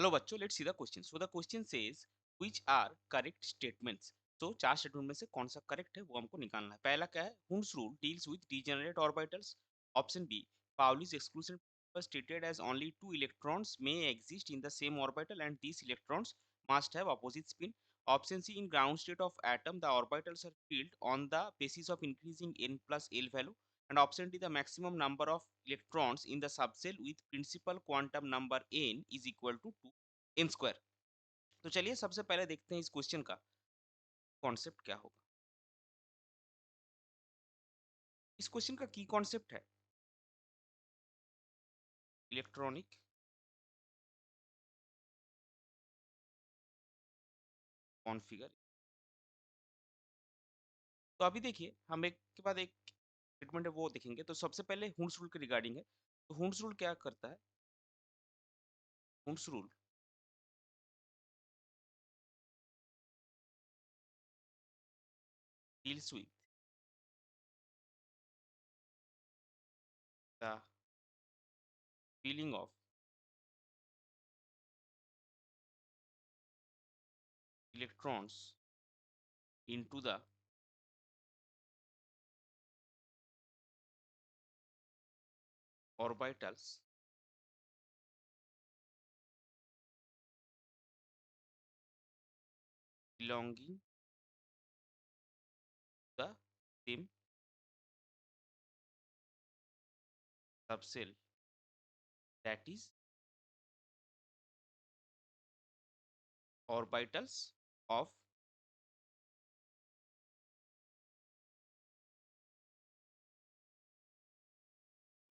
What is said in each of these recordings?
Hello बच्चों, let's see the question. So the question says which are correct statements. तो चार statement में से कौन सा करेक्ट है वो हमको निकालना है। पहला क्या है, Hund's rule deals with degenerate orbitals. Option B, Pauli's exclusion was stated as only two electrons may exist in the same orbital and these electrons must have opposite spin. Option C, in ground state of atom the orbitals are filled on the basis of increasing n plus L value. And option D, the maximum number of electrons in the subshell with principal quantum number n is equal to 2 n square. तो चलिए सबसे पहले देखते हैं इस question का concept क्या होगा। इस क्वेश्चन का की कॉन्सेप्ट है इलेक्ट्रॉनिक कॉन्फ़िगर। तो अभी देखिए हम एक के बाद एक स्टेटमेंट है वो देखेंगे। तो सबसे पहले हुंस रूल के रिगार्डिंग है। तो हुंस रूल क्या करता है, हुंस rule deals with the feeling of electrons into the orbitals belonging to the same subshell, that is orbitals of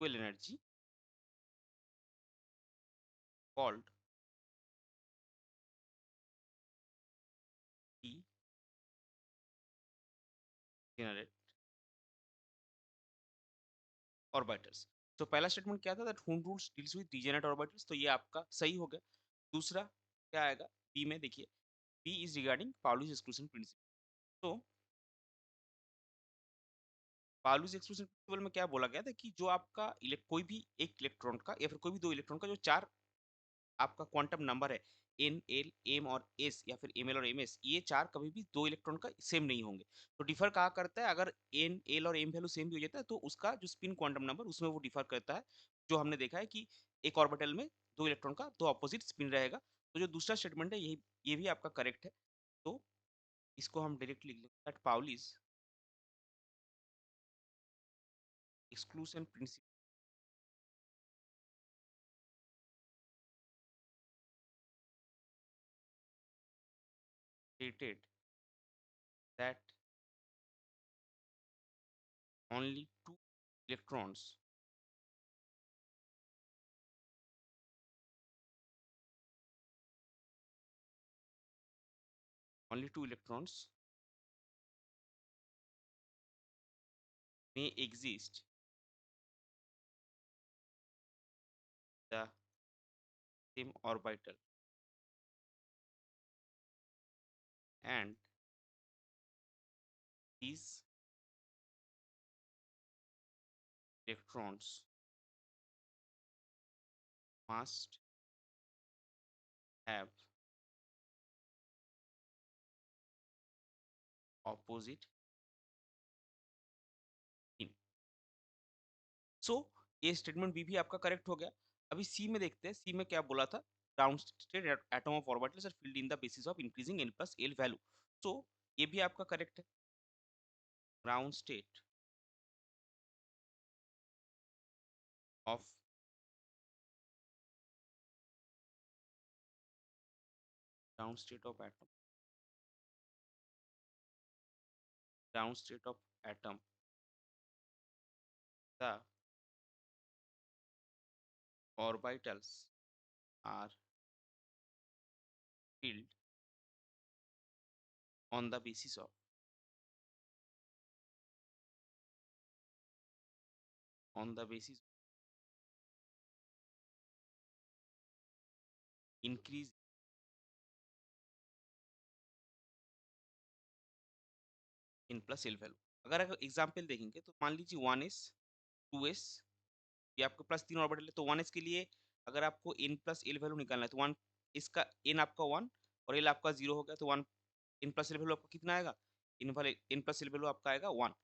equal energy called degenerate orbitals। तो पहला स्टेटमेंट क्या था, दैट हुन rules deals with degenerate orbitals. तो ये आपका सही हो गया। दूसरा क्या आएगा, बी में देखिए, B is regarding Pauli's exclusion principle. तो पाउलीज एक्सक्लूजन प्रिंसिपल में क्या बोला गया था कि जो आपका कोई भी एक इलेक्ट्रॉन का या फिर कोई भी दो इलेक्ट्रॉन का जो चार आपका क्वांटम नंबर है, एन एल एम और एस या फिर एम एल और एम एस, ये चार कभी भी दो इलेक्ट्रॉन का सेम नहीं होंगे। तो डिफर कहाँ करता है, अगर एन एल और एम वैल्यू सेम भी हो जाता है तो उसका जो स्पिन क्वांटम नंबर उसमें वो डिफर करता है। जो हमने देखा है कि एक ऑर्बिटल में दो इलेक्ट्रॉन का दो अपोजिट स्पिन रहेगा। तो जो दूसरा स्टेटमेंट है यही, ये भी आपका करेक्ट है। तो इसको हम डायरेक्टली लिख लेंगे that Pauli's exclusion principle stated that only two electrons only two electrons may exist the same orbital and these electrons must have opposite spin। सो ये स्टेटमेंट बी भी आपका करेक्ट हो गया। अभी सी में देखते हैं, सी में क्या बोला था, ground state atom of orbitals are filled in the basis of increasing n plus l value. So ये भी आपका करेक्ट है। Ground state of ground state of atom, ground state of atom, the orbitals are filled on the basis of on the basis increase in plus l value. अगर example देखेंगे तो मान लीजिए 1s 2s, ये आपके plus तीन orbital है। तो 1s के लिए अगर आपको n प्लस एल वैल्यू निकालना है तो 1 इसका n आपका 1 और l आपका 0 हो गया, तो 1 n प्लस l वैल्यू आपका कितना आएगा? n प्लस l वैल्यू आपका आएगा 1।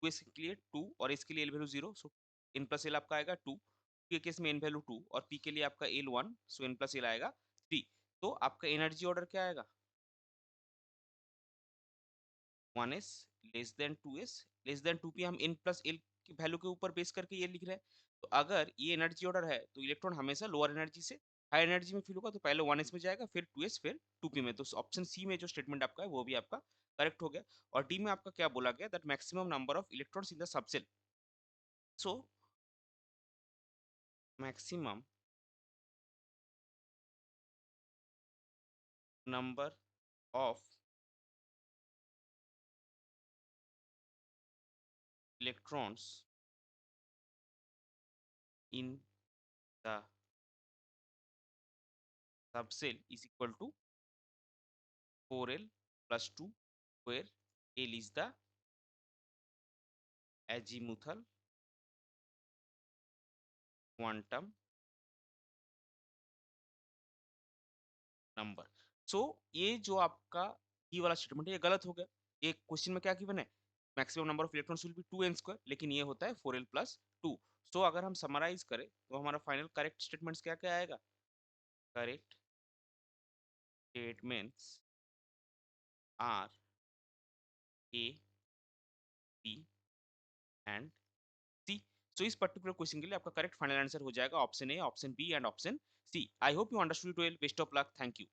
2s के लिए 2 और s के लिए l वैल्यू 0, सो n प्लस l आपका आएगा 2। p के केस में n वैल्यू 2 और p के लिए आपका l 1, सो n प्लस l आएगा 3। तो आपका एनर्जी ऑर्डर क्या आएगा? 1s less than 2s less than 2p। हम n प्लस l की वैल्यू के ऊपर बेस करके ये लिख रहे हैं। तो अगर ये एनर्जी ऑर्डर है तो इलेक्ट्रॉन हमेशा लोअर एनर्जी से हाई एनर्जी में फील होगा, तो पहले 1s में जाएगा, फिर 2s, फिर 2p में। तो ऑप्शन सी में जो स्टेटमेंट आपका है वो भी आपका करेक्ट हो गया। और डी में आपका क्या बोला गया? That maximum number of electrons in the subshell. So maximum number of electrons in the subshell is equal to 4l plus 2, where l is the azimuthal quantum number. So ये जो आपका ये वाला स्टेटमेंट है ये गलत हो गया। एक क्वेश्चन में क्या गिवन है? Maximum number of electrons will be 2n², लेकिन ये होता है 4l plus 2। सो अगर हम समराइज करें तो हमारा फाइनल करेक्ट स्टेटमेंट्स क्या क्या आएगा? Correct statements are A, B and C. So इस पर्टिकुलर क्वेश्चन के लिए आपका करेक्ट फाइनल आंसर हो जाएगा option A, option B and option C. I hope you understood it well. Best of luck. Thank you.